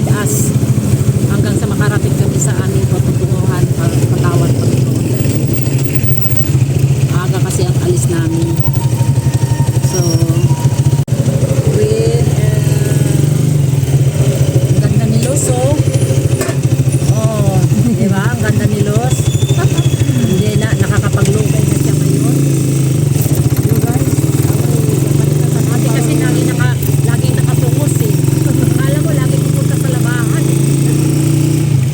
mataas hanggang sa makarating kami sa aming patutunguhan patawad Panginoon. Aga kasi ang alis namin. So with ang ganda ni Los, oh, di ba? Ang ganda ni Los. Hindi na nakakapaglugay na siya ngayon. Yo guys, ate kasi laging nakatungos eh. Akala mo lagi pupunta sa labahan.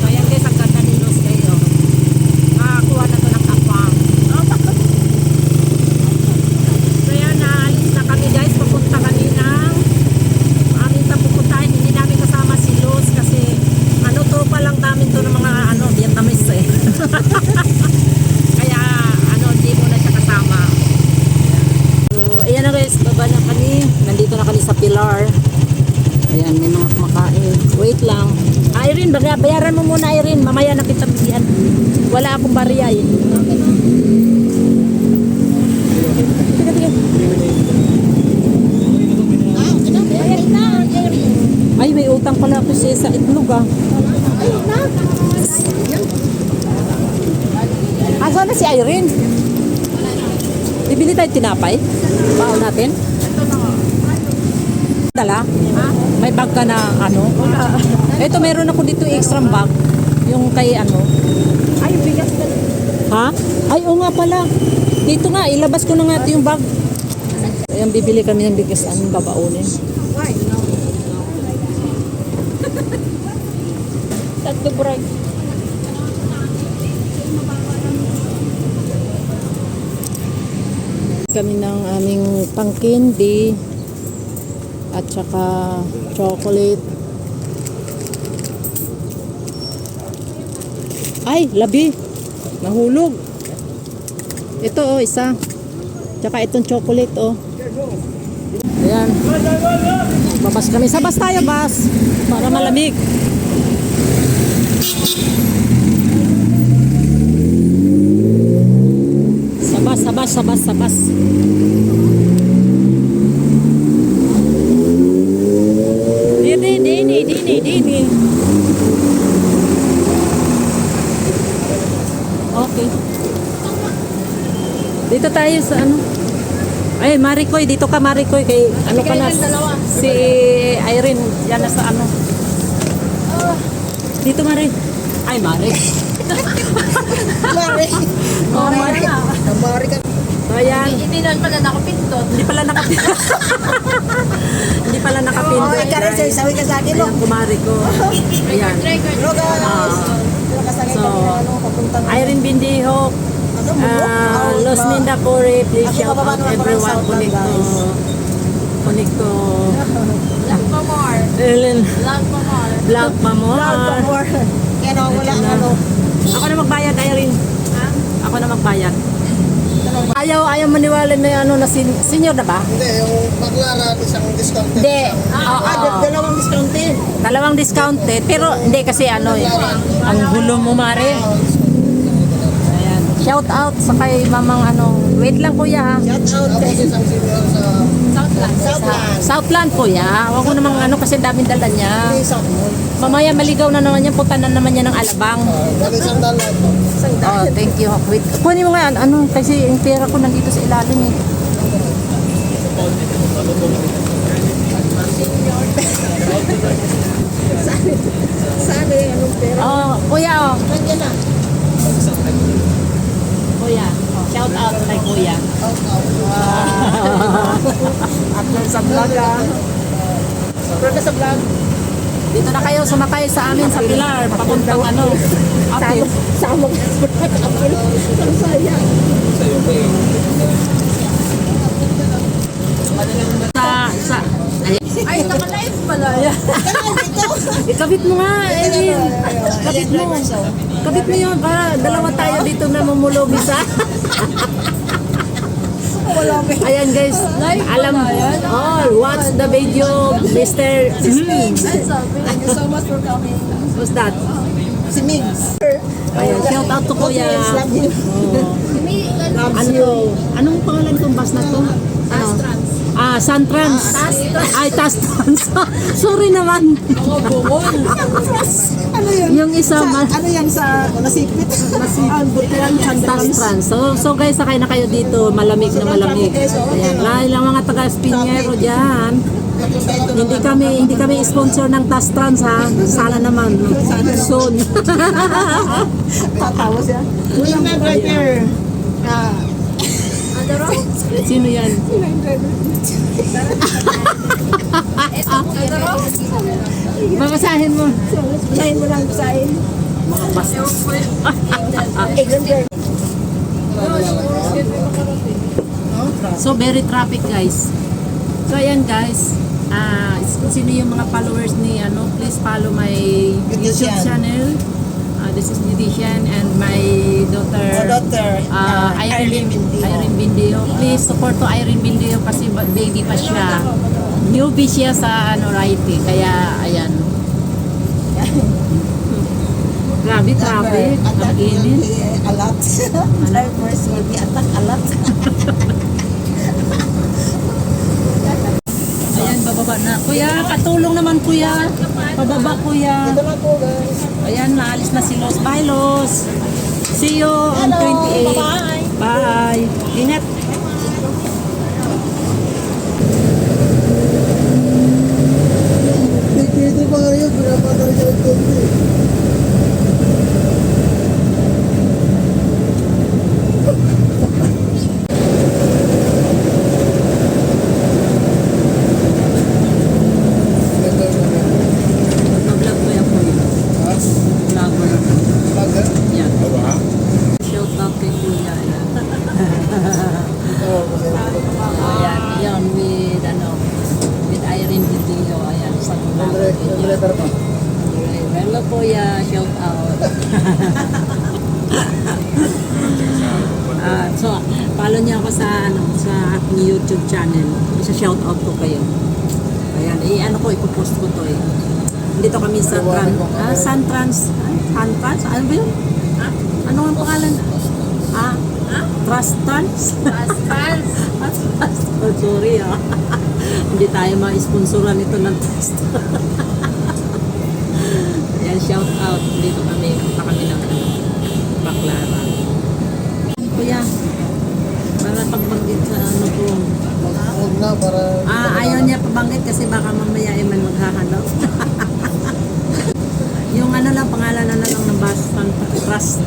So ayan guys, ang ganda ni Los kayo. Makakuha na to ng kapang. So yan, naalis na kami guys. Papunta kami ng aming pupuntahin. Hindi namin kasama si Los kasi tropa lang namin to ng mga Vietnamese eh. Kaya hindi mo na siya kasama. So ayan na guys, baba na kami. Nandito na kami sa Pilar. Ayan, may mga kumakain. Wait lang. Irene, bayaran mo muna Irene. Mamaya na kita bigyan. Wala akong bariya eh. Ay, may utang pala ako siya sa itlog ah. Asa na si Irene? Bibili tayo tinapay? Baon natin? Dala? May bag ka na Ito meron ako dito extra bag. Yung kay Ay, bigas ka. Ha? Ay, oo nga pala. Dito nga, ilabas ko na nga yung bag. Ayan, bibili kami ng bigas. Anong babaonin? Tatlo break. Kami ng aming pang-candy at saka chocolate. Ay, labi. Nahulog. Ito isa. Tsaka itong chocolate Ayan. Babas kami. Sa bus tayo, bus. Para malamig. Sabas. Dini. Okay. Dito tayo sa Ay, Maricoy, dito ka Maricoy kay ka na si Irene, yan na sa Dito Mari. Ay, Mari. Mari ka. Ayan. Hindi naman pala nakapindot. Hindi pala nakapindot. Oh, ikaw rin sabi ka sa akin, no? Kumari ko. Ayan. So, Irene Bindihok, Los Ninda Corey, please shout out everyone. Kunik to. Vlog pa more. Ellen. Vlog pa more. Kaya wala Ako na magbayad, Irene. Ha? Ako na magbayad. Ayaw maniwala na na senior na ba? Hindi, yung baklaran, isang discounted. Hindi. Dalawang discounted. Dalawang discounted. Pero hindi kasi ang gulo mo Mare. Ayan. Shout out sa kay mamang wait lang kuya ha. Shout out kay isang senior sa Southland kuya. Huwag mo namang kasi daming dala niya. Mamaya maligaw na naman yan. Punta na naman yan ng Alabang. Isang dalat. Oh, thank you. Wait. Kunin mo nga kasi yung pera ko nandito sa ilalim eh. Saan anong pera? Kuya Nandiyan na. Kuya. Shout out kay kuya. At sa vlog Pero sa vlog. Dito na kayo sumakay sa amin sa Pilar. Papuntang Apil. Sama ka sa Apil. Ang saya. Sa Ay, naka-live pala. Ikabit mo nga, Erin. Kabit mo. Kabit mo yun para dalawa tayo dito na mamulog isa. Ayan guys, watch the video, Mr. Thank you so much for coming. What's that? Si Migs. Ayan, shout out to kuya. Love you. May Anong pangalan tong bus na to? Astrans. Santrans. Ay, Tastrans. Sorry naman. Ano yun? Yung isa, Ano yan sa nasipit? Ang butiran Tastrans. So guys, sakay na kayo dito. Malamig na malamig. Ayan. Dahil lang mga taga-Espinero dyan. Hindi kami sponsor ng Tastrans ha. Sana naman. Soon. Tatawa siya. Yung driver. Sino yan? Babasahin mo. Basahin mo lang, basahin. Mga basta. So very traffic guys. So ayan guys. Sino yung mga followers ni please follow my YouTube channel. This is Nidishan and my daughter Irene Bindio. Please support to Irene Bindio kasi baby pa siya. Newbie siya sa writing. Kaya ayan. Grabe traffic. Ang init. Alat. Drivers will be attack alat. Ayan, bababa na. Kuya, katulong naman kuya. Pababa kuya. Ito na po guys. Ayan, naalis na si Los. Bye Los. See you on 28. Bye-bye. Bye. Ingat. Dito pa kayo, pinapadala siya ng konti. Mag-vlog ko yan kuya. Vlogger. Yan. Shout out kay kuya. Ayan. Ayan. Yan with Irene Video. Ayan. Sa vlogger. Letter pa. Hello kuya. Shout out. So, follow niyo ako sa aking YouTube channel. Isa-shout out ko kayo. Ayan, ipopost ko to eh. Dito kami sa Santrans. Santrans? Ano ba yun? Ano ang pangalan? Trans? Oh, sorry Hindi tayo ma-sponsoran ito ng Trust. Ayan, shout out. Dito kami. Punta kami ng Baclaran. Kuya, para pagbanggit sa ko. Huwag na para... Ayaw niya pabanggit kasi baka mamaya ay man maghahanap. Yung lang, pangalan na lang ng bus, Trust.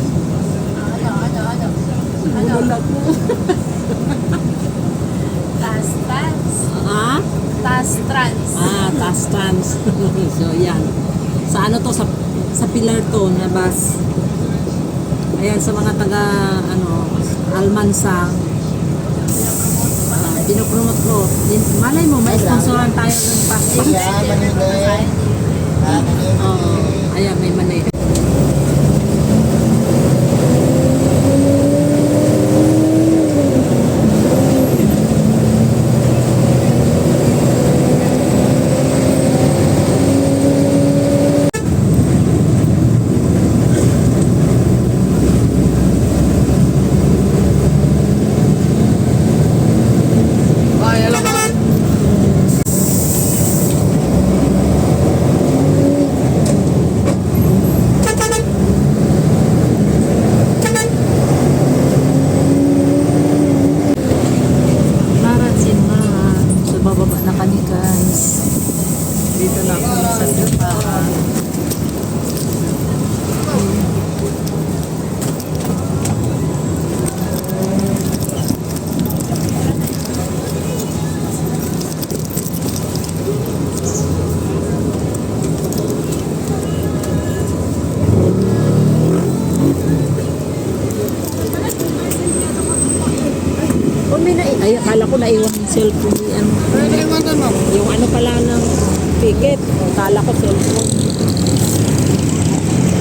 Wala po. Tastrans. Tastrans. So, yan. Sa to, sa pilar to na bus. Ayan, sa mga taga, Almansa. Pinopromote ko. Malay mo, may sponsoran tayo ng plastic. Ayan, may mani. Dito na ako sa Japan. Ay, akala ko naiwan yung cellphone ni yung pala ng ticket. Akala ko cellphone.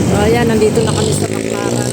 So, ayan, nandito na kami sa Baclaran.